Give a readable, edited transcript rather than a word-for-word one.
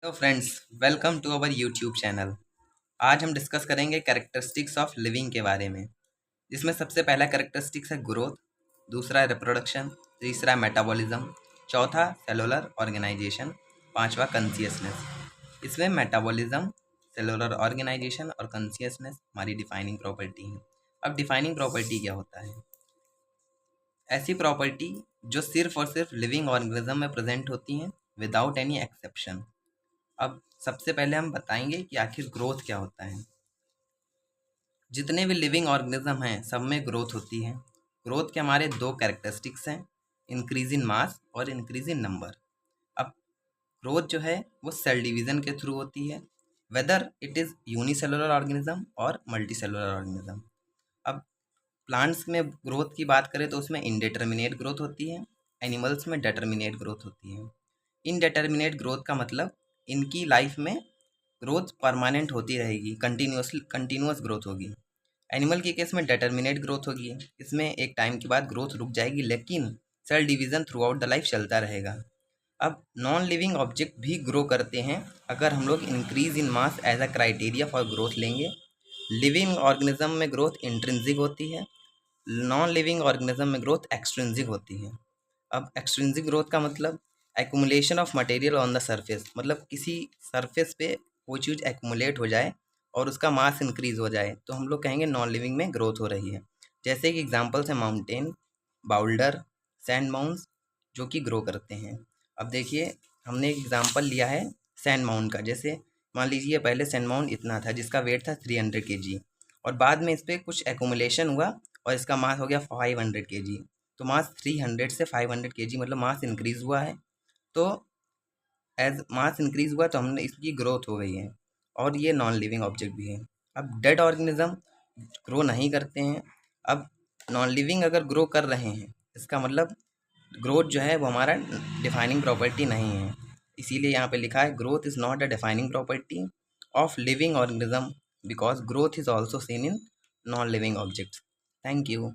Hello friends, welcome to our YouTube channel. आज हम discuss करेंगे कैरेक्टरिस्टिक्स ऑफ लिविंग के बारे में, जिसमें सबसे पहला कैरेक्टरिस्टिक्स है ग्रोथ, दूसरा है रिप्रोडक्शन, तीसरा मेटाबॉलिज्म, चौथा सेलुलर ऑर्गेनाइजेशन, पांचवा कॉन्शियसनेस। इसमें मेटाबॉलिज्म, सेलुलर ऑर्गेनाइजेशन और कॉन्शियसनेस हमारी डिफाइनिंग प्रॉपर्टी है। अब डिफाइनिंग प्रॉपर्टी क्या होता है? ऐसी प्रॉपर्टी जो सिर्फ और सिर्फ लिविंग ऑर्गेनिज्म में प्रेजेंट होती हैं विदाउट एनी एक्सेप्शन। अब सबसे पहले हम बताएंगे कि आखिर ग्रोथ क्या होता है। जितने भी लिविंग ऑर्गेनिज्म हैं सब में ग्रोथ होती है। ग्रोथ के हमारे दो कैरेक्टरिस्टिक्स हैं, इंक्रीज इन मास और इंक्रीज इन नंबर। अब ग्रोथ जो है वो सेल डिवीजन के थ्रू होती है, whether it is unicellular organism और मल्टीसेलुलर ऑर्गेनिज्म। अब प्लांट्स में ग्रोथ की बात करें तो उसमें इनडिटर्मिनेट ग्रोथ होती है, एनिमल्स में डिटर्मिनेट ग्रोथ होती है। इनडिटर्मिनेट ग्रोथ का मतलब इनकी लाइफ में ग्रोथ परमानेंट होती रहेगी, कंटिन्यूस ग्रोथ होगी। एनिमल के केस में डिटर्मिनेट ग्रोथ होगी, इसमें एक टाइम के बाद ग्रोथ रुक जाएगी, लेकिन cell division throughout the life चलता रहेगा। अब नॉन लिविंग ऑब्जेक्ट भी ग्रो करते हैं अगर हम लोग increase in mass as a criteria for growth लेंगे। लिविंग ऑर्गेनिज्म में ग्रोथ इंट्रिंसिक होती है, नॉन लिविंग ऑर्गेनिज्म में ग्रोथ एक्सट्रिंसिक होती है। अब एक्सट्रिंसिक ग्रोथ का मतलब accumulation of material on the surface, मतलब किसी सरफेस पे कोई चीज़ एक्यूमुलेट हो जाए और उसका मास इंक्रीज हो जाए तो हम लोग कहेंगे नॉन लिविंग में ग्रोथ हो रही है। जैसे कि एग्जांपल्स हैं माउंटेन, बाउल्डर, सैंड माउंट्स जो कि ग्रो करते हैं। अब देखिए, हमने एक एग्जांपल लिया है सैंड माउंट का। जैसे मान लीजिए पहले सैंड माउंट इतना था जिसका वेट था 300 kg, और बाद में इस पर कुछ एक्यूमुलेशन हुआ और इसका मास हो गया 500 kg। तो मास 300 से 500 kg मतलब मास इंक्रीज हुआ है। तो एज मास इंक्रीज हुआ तो हमने इसकी ग्रोथ हो गई है, और ये नॉन लिविंग ऑब्जेक्ट भी है। अब डेड ऑर्गेनिज्म ग्रो नहीं करते हैं। अब नॉन लिविंग अगर ग्रो कर रहे हैं इसका मतलब ग्रोथ जो है वो हमारा डिफाइनिंग प्रॉपर्टी नहीं है। इसीलिए यहाँ पे लिखा है growth is not a defining property of living organism because growth is also seen in non living objects. Thank you.